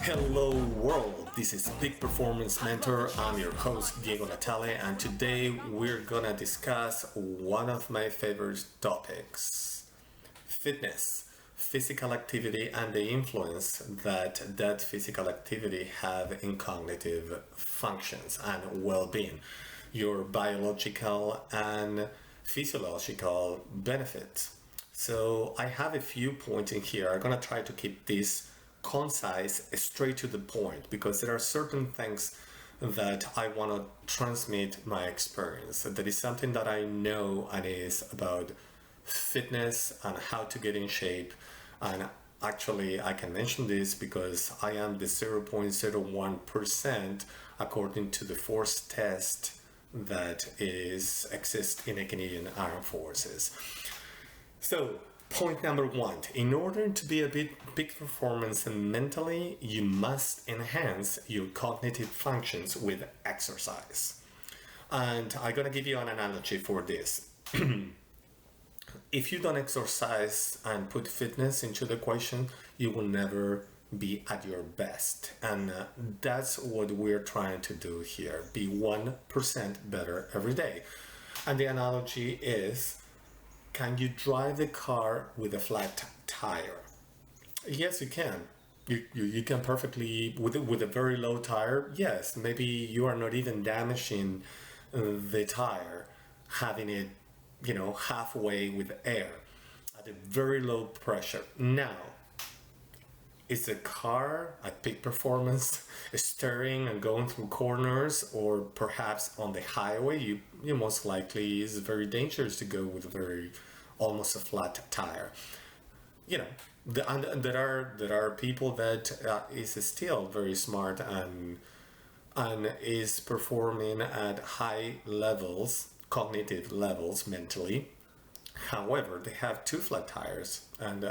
Hello world, this is Peak Performance Mentor. I'm your host Diego Natale, and today we're gonna discuss one of my favorite topics: fitness, physical activity, and the influence that physical activity have in cognitive functions and well-being, your biological and physiological benefits. So I have a few points in here. I'm gonna try to keep this concise, straight to the point, because there are certain things that I want to transmit my experience. There is something that I know, and is about fitness and how to get in shape. And actually, I can mention this because I am the 0.01% according to the force test that exists in the Canadian Armed Forces. So, point number one, in order to be a peak performance mentally, you must enhance your cognitive functions with exercise. And I'm gonna give you an analogy for this. If you don't exercise and put fitness into the equation, you will never be at your best. And that's what we're trying to do here, be 1% better every day. And the analogy is, can you drive the car with a flat tire? Yes, you can. You can perfectly, with a very low tire, yes. Maybe you are not even damaging the tire, having it, halfway with air at a very low pressure. Now, is the car at peak performance, steering and going through corners, or perhaps on the highway? You most likely is very dangerous to go with almost a flat tire. And there are people that is still very smart and is performing at high levels, cognitive levels mentally. However, they have two flat tires and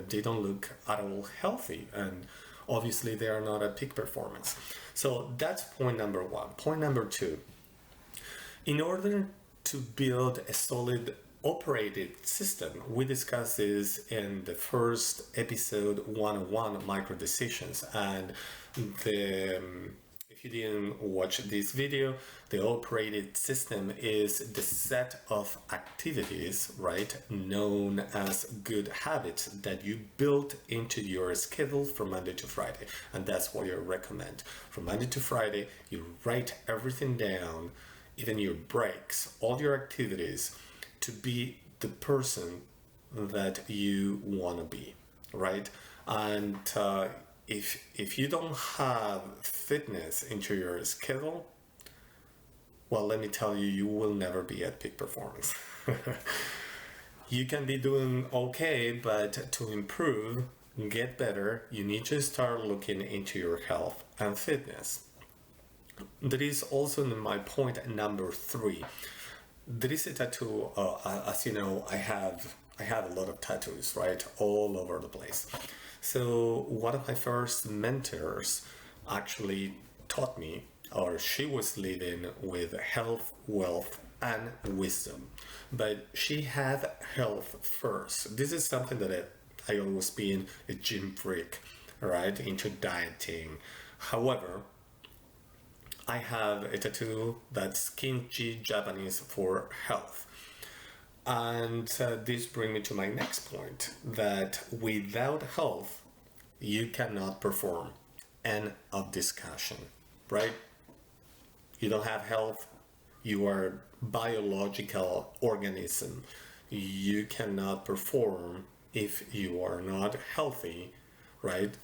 they don't look at all healthy, and obviously they are not at peak performance. So that's point number one. Point number two, in order to build a solid operated system, we discussed this in the first episode 101, micro decisions, and if you didn't watch this video, the operated system is the set of activities, right, known as good habits that you build into your schedule from Monday to Friday. And that's what I recommend. From Monday to Friday, you write everything down, even your breaks, all your activities, to be the person that you want to be, right? And if you don't have fitness into your schedule, well, let me tell you, you will never be at peak performance. You can be doing okay, but to improve, get better, you need to start looking into your health and fitness. That is also my point number three. There is a tattoo, as you know, I have a lot of tattoos, right, all over the place. So one of my first mentors actually taught me, or she was living with health, wealth, and wisdom, but she had health first. This is something that I always been a gym freak, right, into dieting. However, I have a tattoo that's Kinchi Japanese for health. And this brings me to my next point, that without health, you cannot perform. End of discussion, right? You don't have health, you are a biological organism. You cannot perform if you are not healthy, right?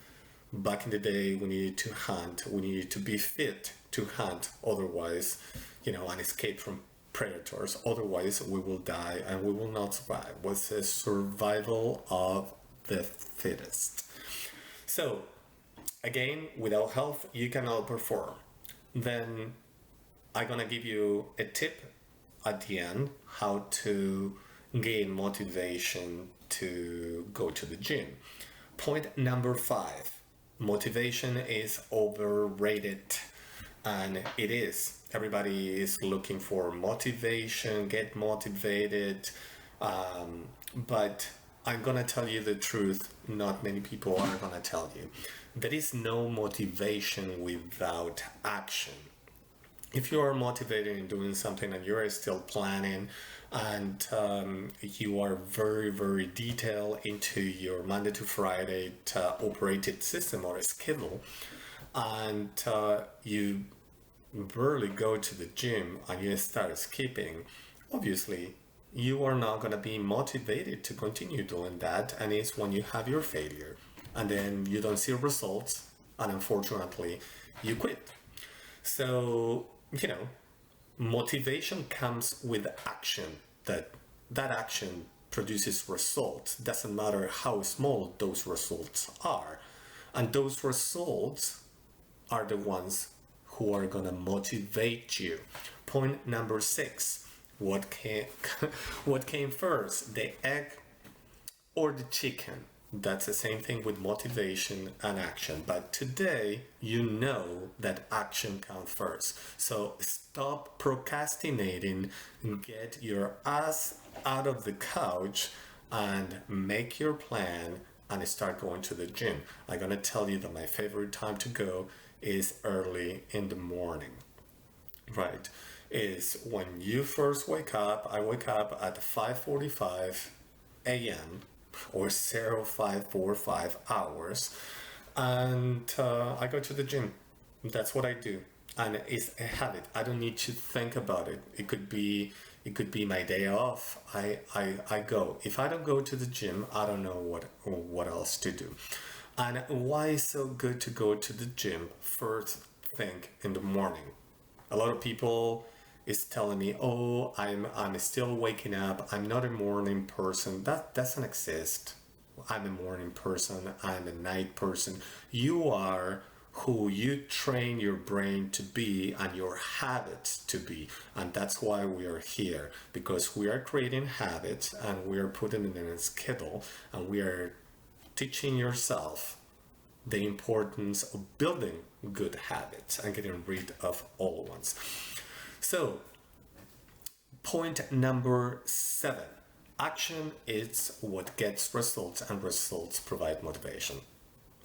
Back in the day, we needed to hunt, we needed to be fit to hunt, otherwise, and escape from predators. Otherwise, we will die and we will not survive. It was a survival of the fittest. So, again, without health, you cannot perform. Then I'm gonna give you a tip at the end, how to gain motivation to go to the gym. Point number 5, motivation is overrated. And it is. Everybody is looking for motivation, get motivated. But I'm gonna tell you the truth, not many people are gonna tell you. There is no motivation without action. If you are motivated in doing something and you're still planning and you are very, very detailed into your Monday to Friday operated system or schedule, and you barely go to the gym and you start skipping, obviously you are not going to be motivated to continue doing that, and it's when you have your failure and then you don't see results and unfortunately you quit. So, motivation comes with action. That action produces results. Doesn't matter how small those results are, and those results are the ones who are gonna motivate you. Point number 6: what came what came first, the egg or the chicken? That's the same thing with motivation and action. But today, you know that action comes first. So stop procrastinating and get your ass out of the couch and make your plan and start going to the gym. I'm gonna tell you that my favorite time to go is early in the morning, right? Is when you first wake up. I wake up at 5:45 a.m. or 0545 hours, and I go to the gym. That's what I do, and it's a habit. I don't need to think about it. It could be my day off. I go. If I don't go to the gym, I don't know what else to do. And why is so good to go to the gym first thing in the morning? A lot of people is telling me, "Oh, I'm still waking up. I'm not a morning person." That doesn't exist. I'm a morning person. I'm a night person. You are who you train your brain to be and your habits to be. And that's why we are here, because we are creating habits and we are putting it in a schedule, and we are teaching yourself the importance of building good habits and getting rid of old ones. So, point number 7: action is what gets results, and results provide motivation.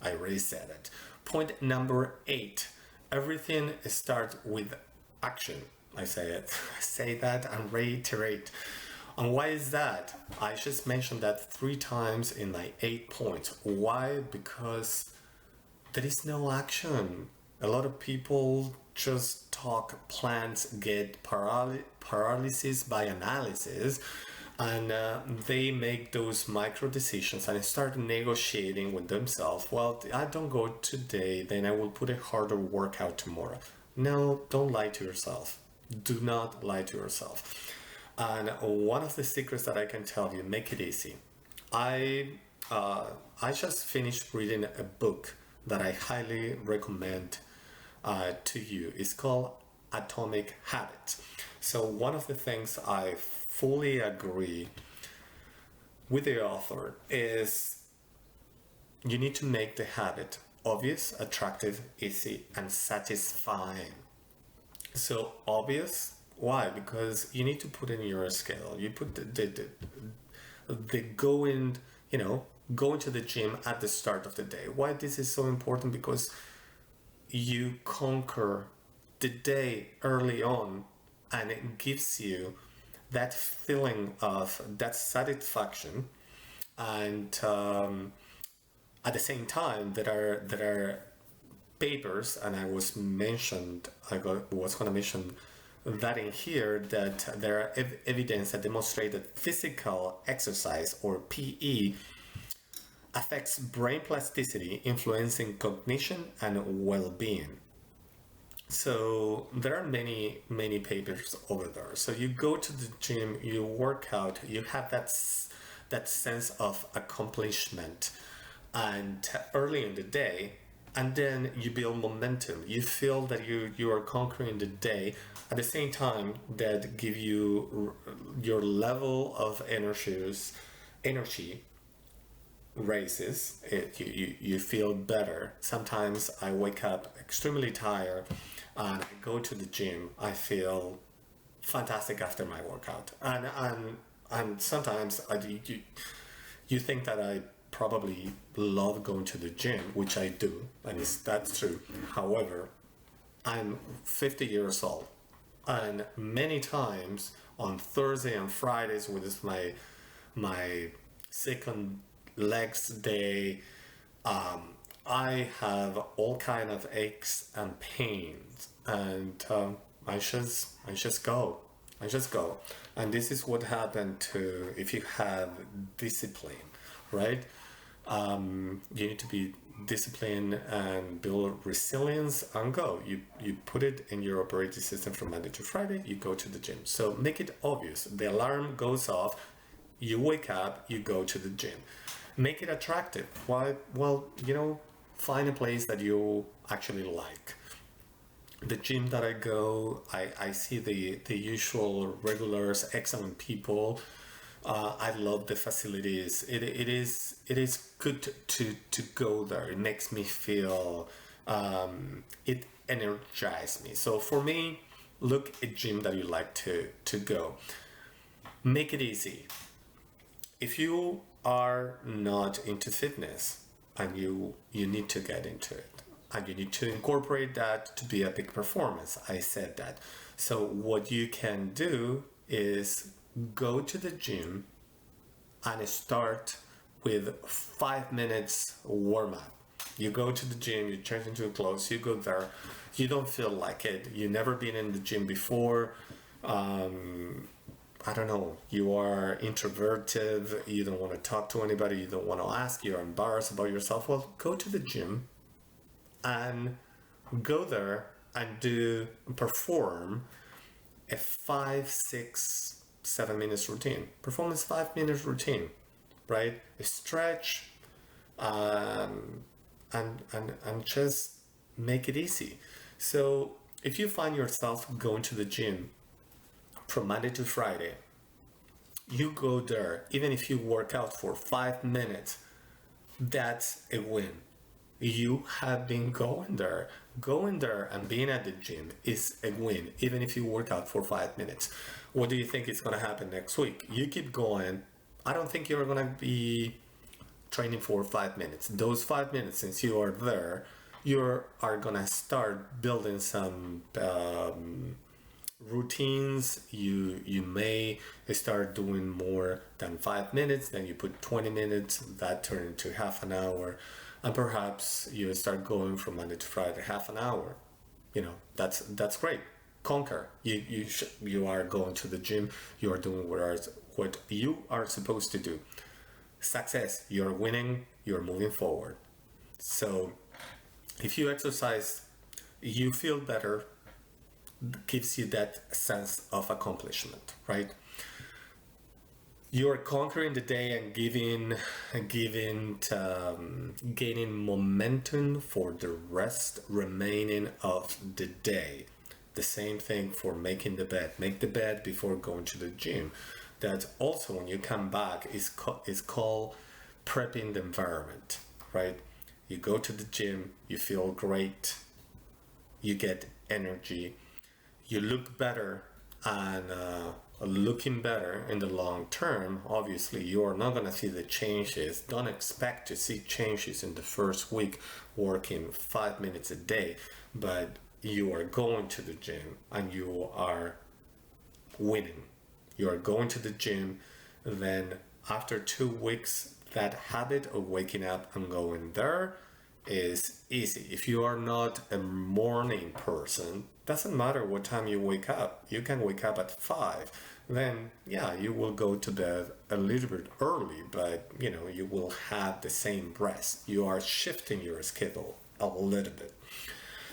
I already said it. Point number 8: everything starts with action. I say it, I say that and reiterate. And why is that? I just mentioned that 3 times in my 8 points. Why? Because there is no action. A lot of people just talk, plans get paralysis by analysis, and they make those micro decisions and start negotiating with themselves. Well, I don't go today, then I will put a harder workout tomorrow. No, don't lie to yourself. Do not lie to yourself. And one of the secrets that I can tell you, make it easy. I just finished reading a book that I highly recommend to you. It's called Atomic Habits. So one of the things I fully agree with the author is you need to make the habit obvious, attractive, easy, and satisfying. So obvious, why? Because you need to put in your scale. You put the going, going to the gym at the start of the day. Why this is so important? Because you conquer the day early on, and it gives you that feeling of that satisfaction. And at the same time, there are papers, and I was going to mention that in here, that there are evidence that demonstrate that physical exercise, or PE, affects brain plasticity, influencing cognition and well-being. So there are many papers over there. So you go to the gym, you work out, you have that sense of accomplishment, and early in the day, and then you build momentum. You feel that you are conquering the day. At the same time, that give you your level of energy raises. You feel better. Sometimes I wake up extremely tired and I go to the gym. I feel fantastic after my workout, and sometimes You think that I probably love going to the gym, which I do, and that's true. However, I'm 50 years old, and many times on Thursday and Fridays, which is my second legs day, I have all kind of aches and pains, and I just go, and this is what happened to if you have discipline, right? You need to be disciplined and build resilience and go. You put it in your operating system from Monday to Friday. You go to the gym. So make it obvious. The alarm goes off. You wake up. You go to the gym. Make it attractive. Why? Well, find a place that you actually like. The gym that I go, I see the usual regulars, excellent people. I love the facilities. It is good to go there. It makes me feel it energizes me. So for me, look at gym that you like to go. Make it easy. If you are not into fitness and you need to get into it, and you need to incorporate that to be a big performance. I said that. So what you can do is go to the gym and start with 5 minutes warm up. You go to the gym, you change into clothes, you go there, you don't feel like it, you've never been in the gym before, I don't know, you are introverted, you don't want to talk to anybody, you don't want to ask, you're embarrassed about yourself. Well, go to the gym and go there and perform a 5, 6, 7 minutes routine. Perform this 5 minutes routine, right? Stretch, and just make it easy. So if you find yourself going to the gym from Monday to Friday, you go there, even if you work out for 5 minutes, that's a win. You have been going there. Going there and being at the gym is a win, even if you work out for 5 minutes. What do you think is going to happen next week? You keep going. I don't think you're going to be training for 5 minutes. Those 5 minutes, since you are there, you are going to start building some routines. You may start doing more than 5 minutes, then you put 20 minutes, that turn into half an hour, and perhaps you start going from Monday to Friday half an hour. That's great. Conquer. You are going to the gym, you are doing what you are supposed to do. Success. You're winning, you're moving forward. So if you exercise, you feel better, gives you that sense of accomplishment, right? You're conquering the day and gaining momentum for the rest remaining of the day. The same thing for making the bed. Make the bed before going to the gym. That also, when you come back, is called prepping the environment, right? You go to the gym, you feel great, you get energy, you look better, and looking better in the long term. Obviously, you are not going to see the changes. Don't expect to see changes in the first week working 5 minutes a day, but you are going to the gym and you are winning. You are going to the gym, then after 2 weeks, that habit of waking up and going there is easy. If you are not a morning person, doesn't matter what time you wake up. You can wake up at 5. Then, yeah, you will go to bed a little bit early, but you will have the same rest. You are shifting your schedule a little bit.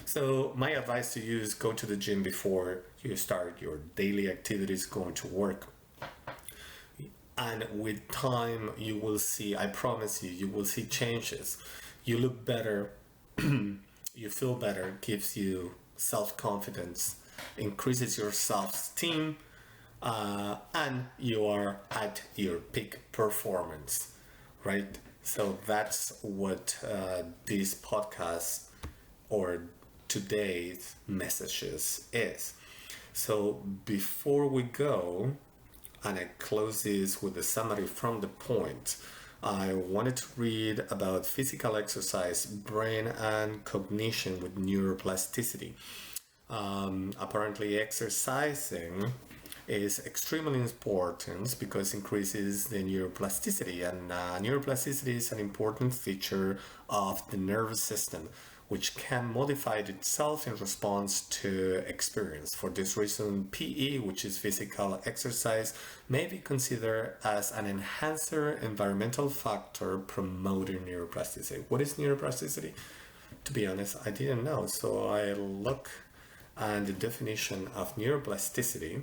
So my advice to you is go to the gym before you start your daily activities, going to work. And with time, you will see, I promise you will see changes. You look better, you feel better, gives you self-confidence, increases your self-esteem, and you are at your peak performance, right? So that's what this podcast or today's messages is. So before we go, and I close this with a summary from the point, I wanted to read about physical exercise, brain and cognition with neuroplasticity. Apparently exercising is extremely important because it increases the neuroplasticity, and neuroplasticity is an important feature of the nervous system which can modify itself in response to experience. For this reason, PE, which is physical exercise, may be considered as an enhancer environmental factor promoting neuroplasticity. What is neuroplasticity? To be honest, I didn't know, so I look, and the definition of neuroplasticity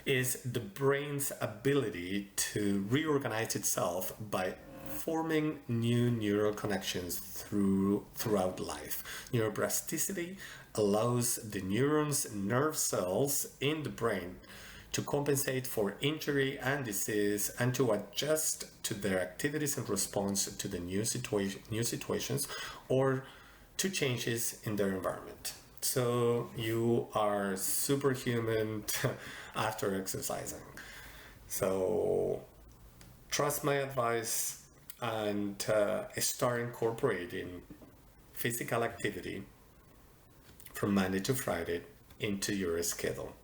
is the brain's ability to reorganize itself by forming new neural connections throughout life. Neuroplasticity allows the neurons and nerve cells in the brain to compensate for injury and disease and to adjust to their activities in response to the new situations or to changes in their environment. So you are superhuman after exercising. So trust my advice and start incorporating physical activity from Monday to Friday into your schedule.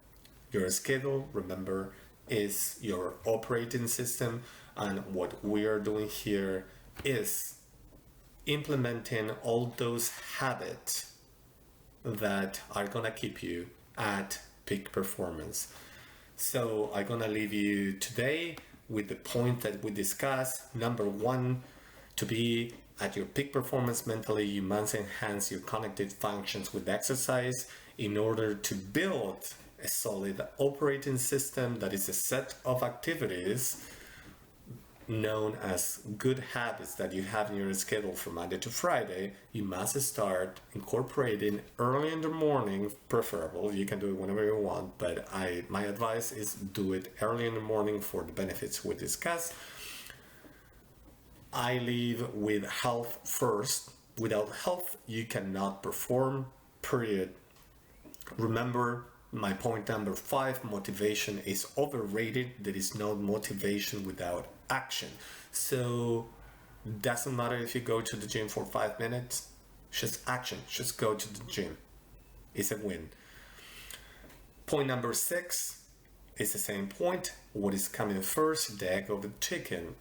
Your schedule, remember, is your operating system, and what we are doing here is implementing all those habits that are gonna keep you at peak performance. So I'm gonna leave you today with the point that we discussed. Number one, to be at your peak performance mentally, you must enhance your cognitive functions with exercise in order to build a solid operating system that is a set of activities known as good habits that you have in your schedule from Monday to Friday. You must start incorporating early in the morning, preferable. You can do it whenever you want, but my advice is do it early in the morning for the benefits we discussed. I leave with health first. Without health, you cannot perform, period. Remember my point number 5, motivation is overrated. There is no motivation without action. So doesn't matter if you go to the gym for 5 minutes, just action, just go to the gym. It's a win. Point number 6 is the same point. What is coming first, the egg or the chicken?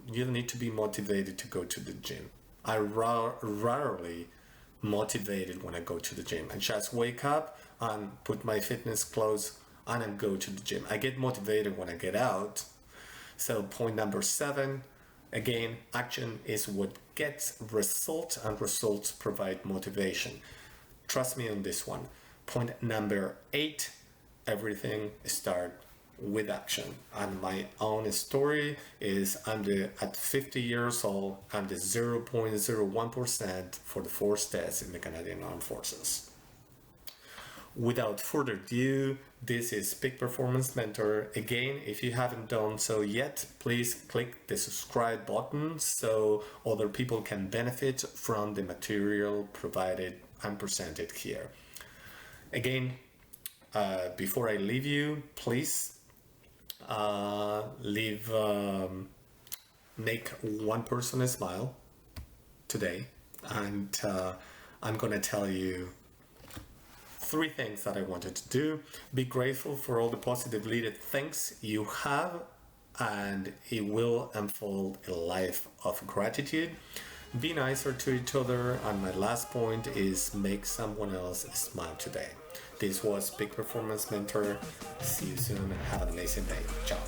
You need to be motivated to go to the gym. I rarely motivated when I go to the gym. I just wake up and put my fitness clothes on and go to the gym. I get motivated when I get out. So point number 7, again, action is what gets results, and results provide motivation. Trust me on this one. Point number 8, everything starts with action. And my own story is at 50 years old, I'm the 0.01% for the force test in the Canadian Armed Forces. Without further ado, this is Peak Performance Mentor. Again, if you haven't done so yet, please click the subscribe button so other people can benefit from the material provided and presented here. Again, before I leave you, please make one person smile today, and I'm gonna tell you 3 things that I wanted to do. Be grateful for all the positive little things you have, and it will unfold a life of gratitude. Be nicer to each other, and my last point is make someone else smile today. This was Peak Performance Mentor. See you soon. Have an amazing day. Ciao.